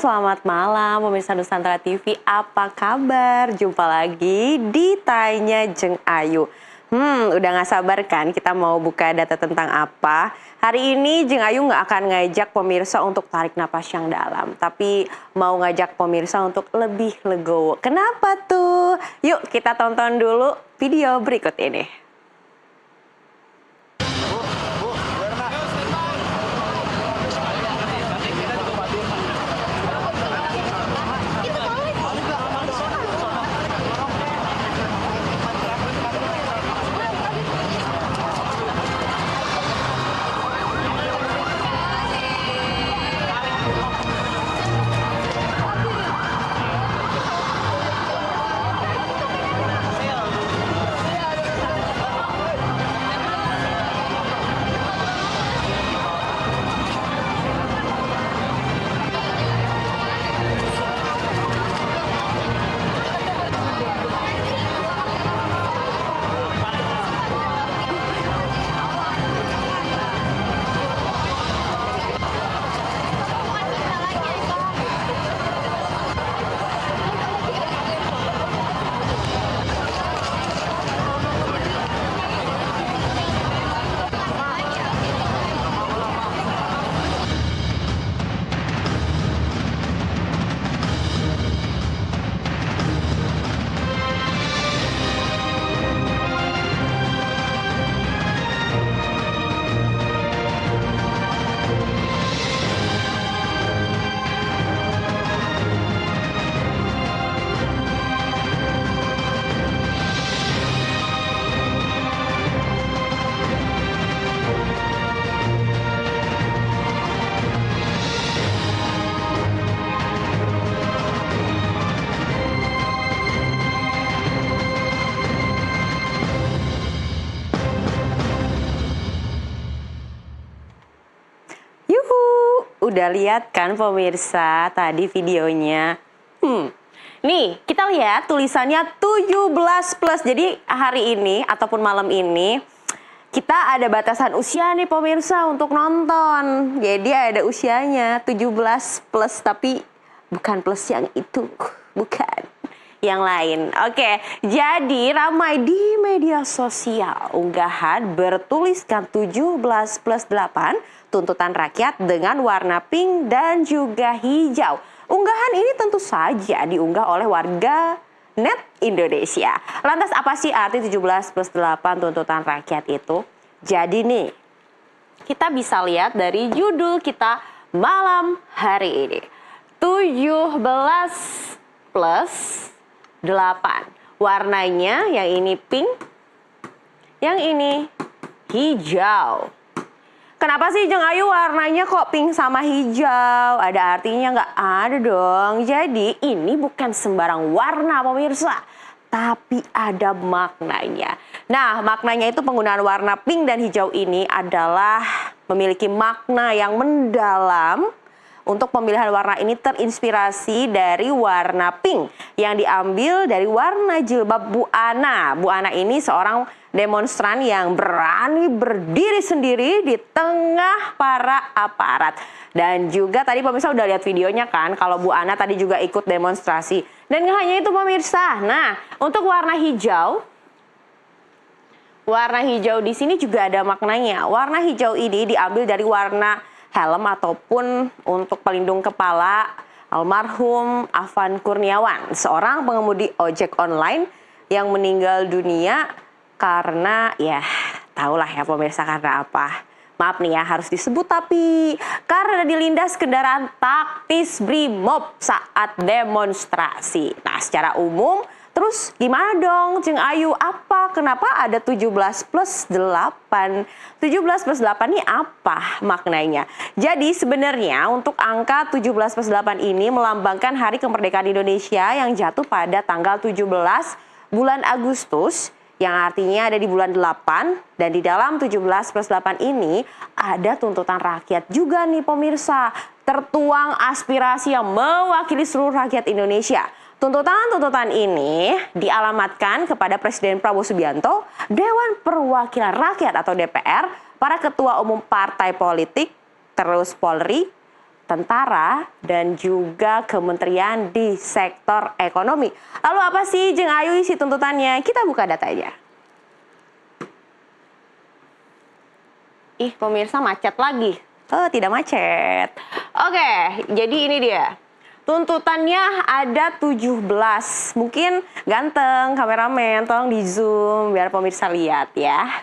selamat malam pemirsa Nusantara TV, apa kabar? Jumpa lagi di Tanya Jeng Ayu. Udah gak sabar kan kita mau buka data tentang apa? Hari ini Jeng Ayu gak akan ngajak pemirsa untuk tarik napas yang dalam, tapi mau ngajak pemirsa untuk lebih legowo. Kenapa tuh? Yuk kita tonton dulu video berikut ini. Udah lihat kan pemirsa tadi videonya? Nih kita lihat tulisannya 17+. Jadi hari ini ataupun malam ini kita ada batasan usia nih pemirsa untuk nonton. Jadi ada usianya 17+, tapi bukan plus yang itu, bukan. Yang lain. Oke, jadi ramai di media sosial unggahan bertuliskan 17+8 tuntutan rakyat dengan warna pink dan juga hijau. Unggahan ini tentu saja diunggah oleh warga net Indonesia. Lantas apa sih arti 17+8 tuntutan rakyat itu? Jadi nih, kita bisa lihat dari judul kita malam hari ini. 17+8. Warnanya yang ini pink, yang ini hijau. Kenapa sih Jeng Ayu warnanya kok pink sama hijau? Ada artinya nggak? Ada dong. Jadi ini bukan sembarang warna pemirsa, tapi ada maknanya. Nah, maknanya itu penggunaan warna pink dan hijau ini adalah memiliki makna yang mendalam. Untuk pemilihan warna ini terinspirasi dari warna pink yang diambil dari warna jilbab Bu Ana. Bu Ana ini seorang demonstran yang berani berdiri sendiri di tengah para aparat. Dan juga tadi pemirsa udah lihat videonya kan, kalau Bu Ana tadi juga ikut demonstrasi. Dan gak hanya itu pemirsa. Nah, untuk warna hijau di sini juga ada maknanya. Warna hijau ini diambil dari warna helm ataupun untuk pelindung kepala almarhum Afan Kurniawan, seorang pengemudi ojek online yang meninggal dunia karena ya tahulah ya pemirsa karena apa. Maaf nih ya harus disebut, tapi karena dilindas kendaraan taktis Brimob saat demonstrasi. Nah, secara umum terus gimana dong Jeng Ayu? Kenapa ada 17+8? 17+8 ini apa maknanya? Jadi sebenarnya untuk angka 17+8 ini melambangkan Hari Kemerdekaan Indonesia yang jatuh pada tanggal 17 bulan Agustus, yang artinya ada di bulan 8. Dan di dalam 17+8 ini ada tuntutan rakyat juga nih pemirsa. Tertuang aspirasi yang mewakili seluruh rakyat Indonesia. Tuntutan-tuntutan ini dialamatkan kepada Presiden Prabowo Subianto, Dewan Perwakilan Rakyat atau DPR, para ketua umum partai politik, terus Polri, tentara, dan juga kementerian di sektor ekonomi. Lalu apa sih Jeng Ayu isi tuntutannya? Kita buka datanya. Ih, pemirsa macet lagi. Oh, tidak macet. Oke, jadi ini dia. Tuntutannya ada 17. Mungkin ganteng, kameramen, tolong di zoom biar pemirsa lihat ya.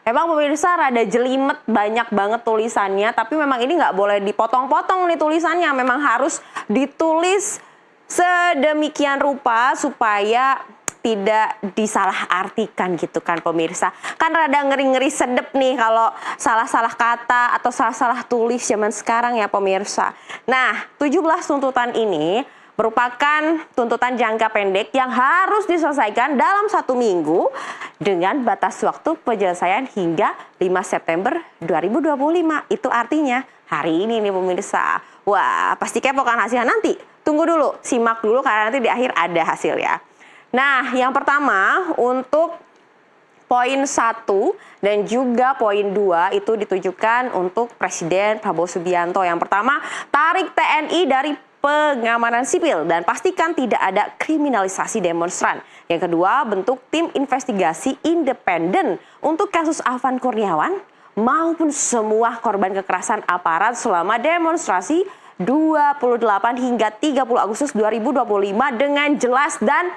Memang pemirsa rada jelimet, banyak banget tulisannya, tapi memang ini nggak boleh dipotong-potong nih tulisannya. Memang harus ditulis sedemikian rupa supaya tidak disalahartikan gitu kan pemirsa. Kan rada ngeri-ngeri sedep nih kalau salah-salah kata atau salah-salah tulis zaman sekarang ya pemirsa. Nah, 17 tuntutan ini merupakan tuntutan jangka pendek yang harus diselesaikan dalam 1 minggu dengan batas waktu penyelesaian hingga 5 September 2025. Itu artinya hari ini nih pemirsa. Wah, pasti kepo kan hasilnya nanti. Tunggu dulu, simak dulu karena nanti di akhir ada hasilnya. Nah, yang pertama untuk poin 1 dan juga poin 2 itu ditujukan untuk Presiden Prabowo Subianto. Yang pertama, tarik TNI dari pengamanan sipil dan pastikan tidak ada kriminalisasi demonstran. Yang kedua, bentuk tim investigasi independen untuk kasus Afan Kurniawan maupun semua korban kekerasan aparat selama demonstrasi 28 hingga 30 Agustus 2025 dengan jelas dan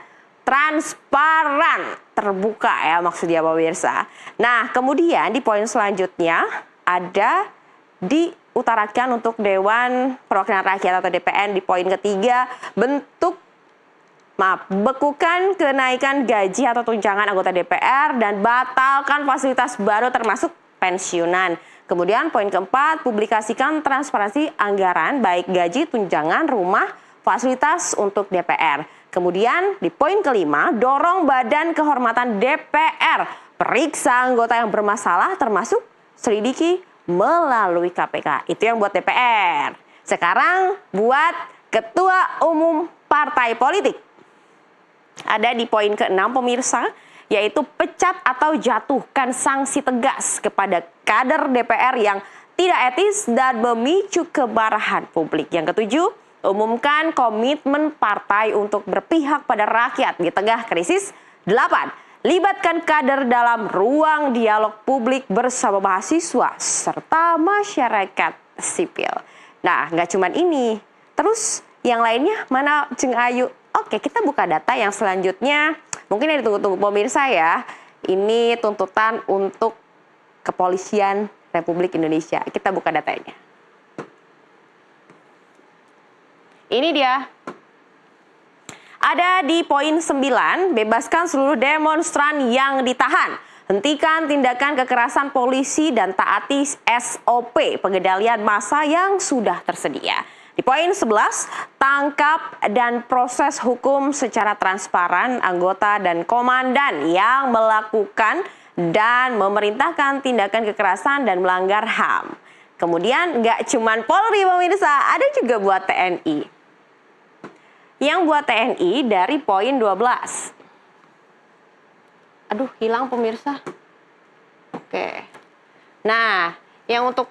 transparan, terbuka ya maksudnya pemirsa. Nah, kemudian di poin selanjutnya ada diutarakan untuk Dewan Perwakilan Rakyat atau DPR di poin ketiga, bekukan kenaikan gaji atau tunjangan anggota DPR dan batalkan fasilitas baru termasuk pensiunan. Kemudian poin keempat, publikasikan transparansi anggaran baik gaji, tunjangan, rumah, fasilitas untuk DPR. Kemudian di poin kelima, dorong Badan Kehormatan DPR periksa anggota yang bermasalah termasuk selidiki melalui KPK. Itu yang buat DPR. Sekarang buat Ketua Umum Partai Politik. Ada di poin ke-6 pemirsa, yaitu pecat atau jatuhkan sanksi tegas kepada kader DPR yang tidak etis dan memicu kemarahan publik. Yang ketujuh, umumkan komitmen partai untuk berpihak pada rakyat di tengah krisis. 8. Libatkan kader dalam ruang dialog publik bersama mahasiswa serta masyarakat sipil. Nah, nggak cuma ini. Terus yang lainnya mana Jeng Ayu? Oke, kita buka data yang selanjutnya. Mungkin yang ditunggu-tunggu pemirsa ya. Ini tuntutan untuk Kepolisian Republik Indonesia. Kita buka datanya. Ini dia. Ada di poin 9, bebaskan seluruh demonstran yang ditahan. Hentikan tindakan kekerasan polisi dan taati SOP pengendalian massa yang sudah tersedia. Di poin 11, tangkap dan proses hukum secara transparan anggota dan komandan yang melakukan dan memerintahkan tindakan kekerasan dan melanggar HAM. Kemudian nggak cuman Polri pemirsa, ada juga buat TNI. Yang buat TNI dari poin 12. Aduh, hilang pemirsa. Oke. Nah, yang untuk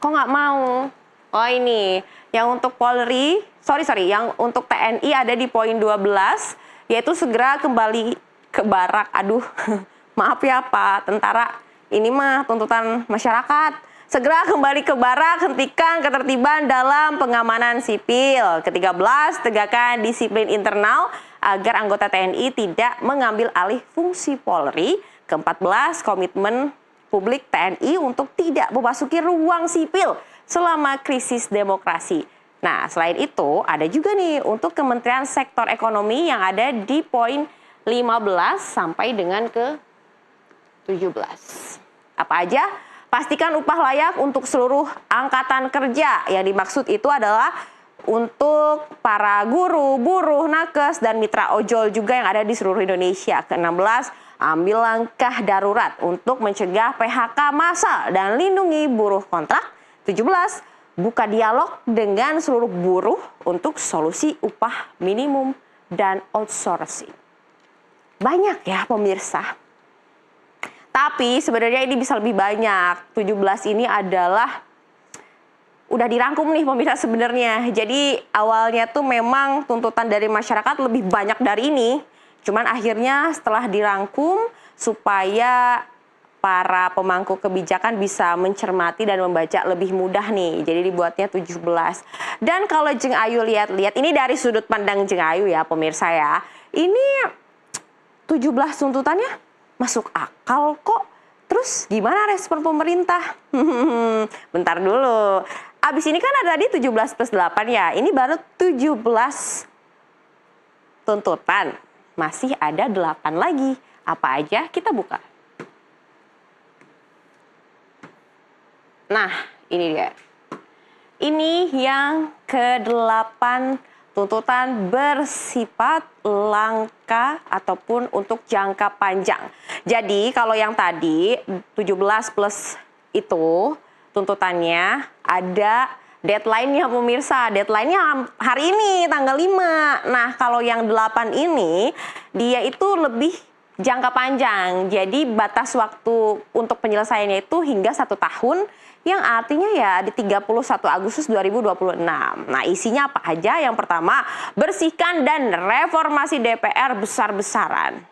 kok nggak mau? Oh ini, yang untuk Polri, yang untuk TNI ada di poin 12, yaitu segera kembali ke barak. Aduh, maaf ya Pak Tentara, ini mah tuntutan masyarakat. Segera kembali ke barak, hentikan ketertiban dalam pengamanan sipil. Ke-13, tegakkan disiplin internal agar anggota TNI tidak mengambil alih fungsi Polri. Ke-14, komitmen publik TNI untuk tidak memasuki ruang sipil selama krisis demokrasi. Nah, selain itu ada juga nih untuk Kementerian Sektor Ekonomi yang ada di poin 15 sampai dengan ke-17. Apa aja? Pastikan upah layak untuk seluruh angkatan kerja. Yang dimaksud itu adalah untuk para guru, buruh, nakes, dan mitra ojol juga yang ada di seluruh Indonesia. Ke-16, ambil langkah darurat untuk mencegah PHK massal dan lindungi buruh kontrak. 17, buka dialog dengan seluruh buruh untuk solusi upah minimum dan outsourcing. Banyak ya pemirsa. Tapi sebenarnya ini bisa lebih banyak. 17 ini adalah udah dirangkum nih pemirsa sebenarnya. Jadi awalnya tuh memang tuntutan dari masyarakat lebih banyak dari ini. Cuman akhirnya setelah dirangkum supaya para pemangku kebijakan bisa mencermati dan membaca lebih mudah nih. Jadi dibuatnya 17. Dan kalau Jeng Ayu lihat-lihat, ini dari sudut pandang Jeng Ayu ya pemirsa ya. Ini 17 tuntutannya masuk akal kok. Terus gimana respon pemerintah? Bentar dulu. Abis ini kan ada tadi 17 plus 8 ya. Ini baru 17 tuntutan. Masih ada 8 lagi. Apa aja? Kita buka. Nah, ini dia. Ini yang ke-8 tuntutan bersifat langka ataupun untuk jangka panjang. Jadi kalau yang tadi 17 plus itu tuntutannya ada deadline-nya pemirsa. Deadline-nya hari ini tanggal 5. Nah, kalau yang 8 ini dia itu lebih jangka panjang. Jadi batas waktu untuk penyelesaiannya itu hingga 1 tahun, yang artinya ya di 31 Agustus 2026. Nah, isinya apa aja? Yang pertama, bersihkan dan reformasi DPR besar-besaran.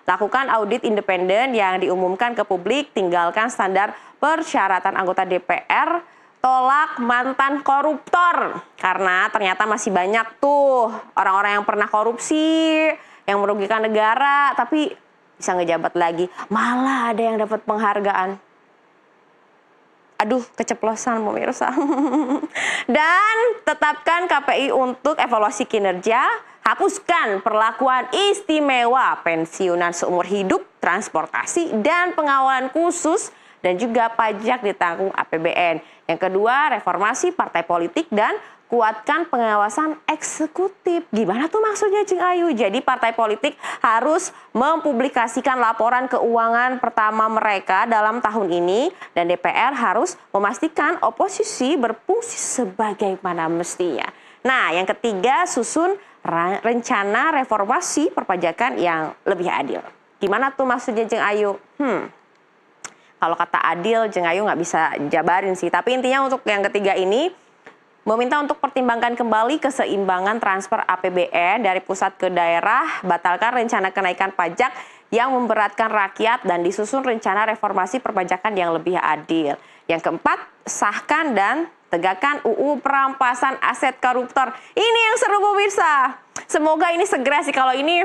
Lakukan audit independen yang diumumkan ke publik, tinggalkan standar persyaratan anggota DPR, tolak mantan koruptor. Karena ternyata masih banyak tuh orang-orang yang pernah korupsi, yang merugikan negara, tapi bisa ngejabat lagi. Malah ada yang dapat penghargaan. Aduh, keceplosan pemirsa. Dan tetapkan KPI untuk evaluasi kinerja, hapuskan perlakuan istimewa pensiunan seumur hidup, transportasi, dan pengawalan khusus, dan juga pajak ditanggung APBN. Yang kedua, reformasi partai politik dan kuatkan pengawasan eksekutif. Gimana tuh maksudnya Cing Ayu? Jadi partai politik harus mempublikasikan laporan keuangan pertama mereka dalam tahun ini, dan DPR harus memastikan oposisi berfungsi sebagaimana mestinya. Nah, yang ketiga, susun rencana reformasi perpajakan yang lebih adil. Gimana tuh maksudnya Cing Ayu? Kalau kata adil, Cing Ayu nggak bisa jabarin sih. Tapi intinya untuk yang ketiga ini, meminta untuk pertimbangkan kembali keseimbangan transfer APBN dari pusat ke daerah, batalkan rencana kenaikan pajak yang memberatkan rakyat, dan disusun rencana reformasi perpajakan yang lebih adil. Yang keempat, sahkan dan tegakkan UU perampasan aset koruptor. Ini yang seru pemirsa. Semoga ini segera sih. Kalau ini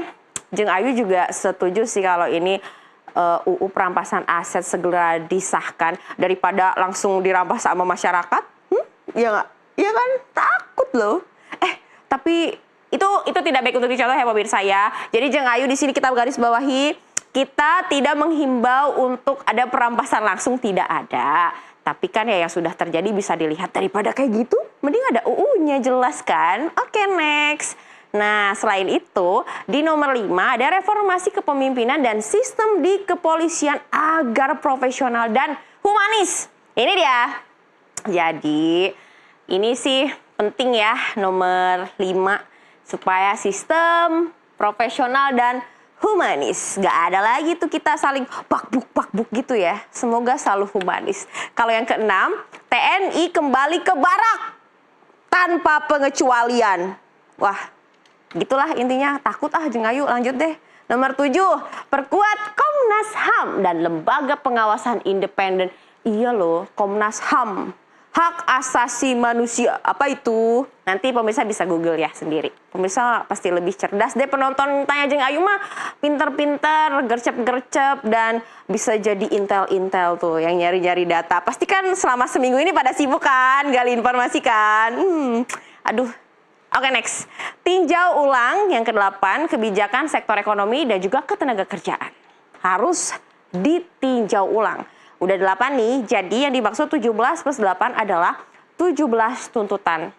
Jeng Ayu juga setuju sih kalau ini UU perampasan aset segera disahkan daripada langsung dirampas sama masyarakat. Ya nggak? Iya kan, takut loh. Tapi itu tidak baik untuk dicontoh ya pemirsa ya. Jadi Jeng Ayu di sini kita garis bawahi, kita tidak menghimbau untuk ada perampasan langsung, tidak ada. Tapi kan ya yang sudah terjadi bisa dilihat, daripada kayak gitu, mending ada UU-nya, jelas kan? Oke, next. Nah, selain itu, di nomor 5 ada reformasi kepemimpinan dan sistem di kepolisian agar profesional dan humanis. Ini dia. Jadi ini sih penting ya, nomor 5, supaya sistem profesional dan humanis. Gak ada lagi tuh kita saling bakbuk gitu ya. Semoga selalu humanis. Kalau yang keenam, TNI kembali ke barak tanpa pengecualian. Wah, gitulah intinya. Takut Jeng Ayu, lanjut deh. Nomor 7, perkuat Komnas HAM dan lembaga pengawasan independen. Iya loh, Komnas HAM. Hak asasi manusia, apa itu? Nanti pemirsa bisa Google ya sendiri. Pemirsa pasti lebih cerdas deh, penonton tanya Jeng Ayu mah pinter-pinter, gercep-gercep, dan bisa jadi intel-intel tuh yang nyari-nyari data. Pasti kan selama seminggu ini pada sibuk kan, gali informasi kan. Aduh. Oke, next. Tinjau ulang yang ke-8, kebijakan sektor ekonomi dan juga ketenagakerjaan. Harus ditinjau ulang. Udah 8 nih, jadi yang dimaksud 17 plus 8 adalah 17 tuntutan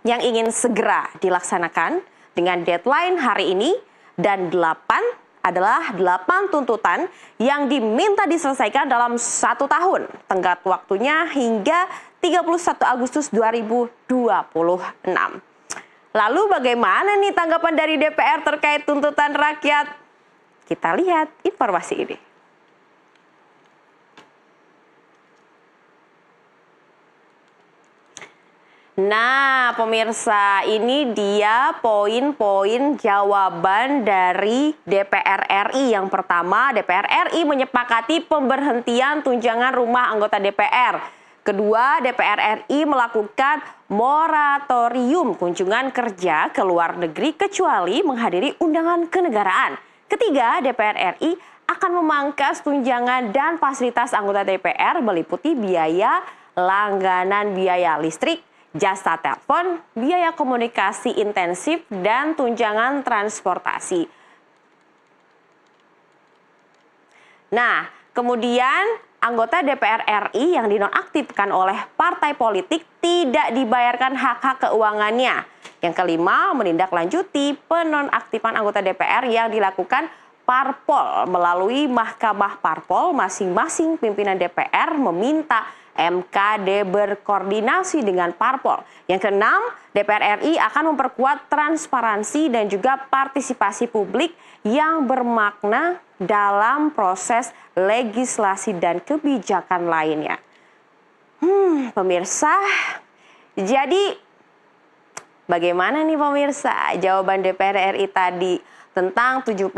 yang ingin segera dilaksanakan dengan deadline hari ini, dan 8 adalah 8 tuntutan yang diminta diselesaikan dalam 1 tahun. Tenggat waktunya hingga 31 Agustus 2026. Lalu bagaimana nih tanggapan dari DPR terkait tuntutan rakyat? Kita lihat informasi ini. Nah, pemirsa, ini dia poin-poin jawaban dari DPR RI. Yang pertama, DPR RI menyepakati pemberhentian tunjangan rumah anggota DPR. Kedua, DPR RI melakukan moratorium kunjungan kerja ke luar negeri kecuali menghadiri undangan kenegaraan. Ketiga, DPR RI akan memangkas tunjangan dan fasilitas anggota DPR meliputi biaya langganan biaya listrik, jasa telepon, biaya komunikasi intensif, dan tunjangan transportasi. Nah, kemudian anggota DPR RI yang dinonaktifkan oleh partai politik tidak dibayarkan hak-hak keuangannya. Yang kelima, menindaklanjuti penonaktifan anggota DPR yang dilakukan parpol. Melalui Mahkamah Parpol, masing-masing pimpinan DPR meminta MKD berkoordinasi dengan parpol. Yang keenam, DPR RI akan memperkuat transparansi dan juga partisipasi publik yang bermakna dalam proses legislasi dan kebijakan lainnya. Pemirsa, jadi bagaimana nih pemirsa jawaban DPR RI tadi tentang 17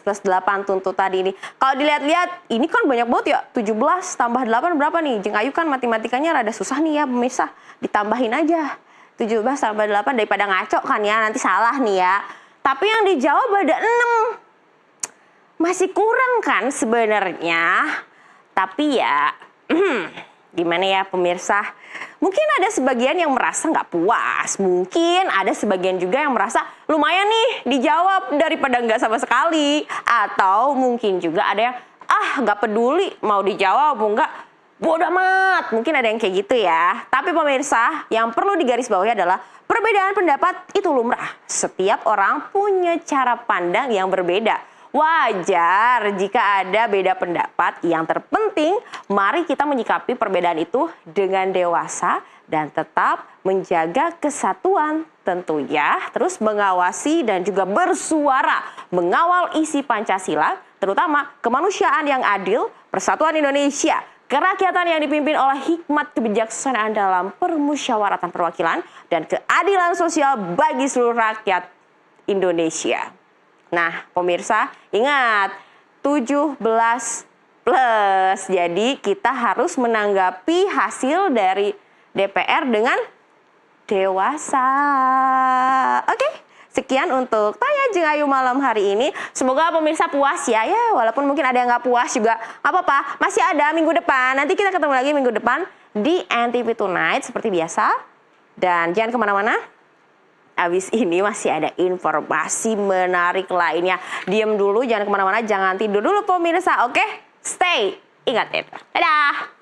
plus 8 tuntut tadi ini? Kalau dilihat-lihat, ini kan banyak banget ya. 17 tambah 8 berapa nih? Jeng Ayu kan matematikanya rada susah nih ya pemirsa. Ditambahin aja. 17 tambah 8 daripada ngaco kan ya, nanti salah nih ya. Tapi yang dijawab ada 6. Masih kurang kan sebenarnya. Tapi ya, gimana ya pemirsa? Mungkin ada sebagian yang merasa nggak puas. Mungkin ada sebagian juga yang merasa lumayan nih dijawab daripada nggak sama sekali. Atau mungkin juga ada yang nggak peduli mau dijawab mau nggak, bodo amat. Mungkin ada yang kayak gitu ya. Tapi pemirsa, yang perlu digarisbawahi adalah perbedaan pendapat itu lumrah. Setiap orang punya cara pandang yang berbeda. Wajar jika ada beda pendapat. Yang terpenting, mari kita menyikapi perbedaan itu dengan dewasa dan tetap menjaga kesatuan tentunya. Terus mengawasi dan juga bersuara mengawal isi Pancasila, terutama kemanusiaan yang adil, persatuan Indonesia, kerakyatan yang dipimpin oleh hikmat kebijaksanaan dalam permusyawaratan perwakilan, dan keadilan sosial bagi seluruh rakyat Indonesia. Nah, pemirsa, ingat 17 plus. Jadi kita harus menanggapi hasil dari DPR dengan dewasa. Oke, sekian untuk Tanya Jeng Ayu malam hari ini. Semoga pemirsa puas ya. Ya, walaupun mungkin ada yang nggak puas juga, nggak apa-apa. Masih ada minggu depan. Nanti kita ketemu lagi minggu depan di NTV Tonight seperti biasa. Dan jangan kemana-mana. Abis ini masih ada informasi menarik lainnya. Diam dulu, jangan kemana-mana, jangan tidur dulu pemirsa, oke? Stay, ingat itu. Dadah!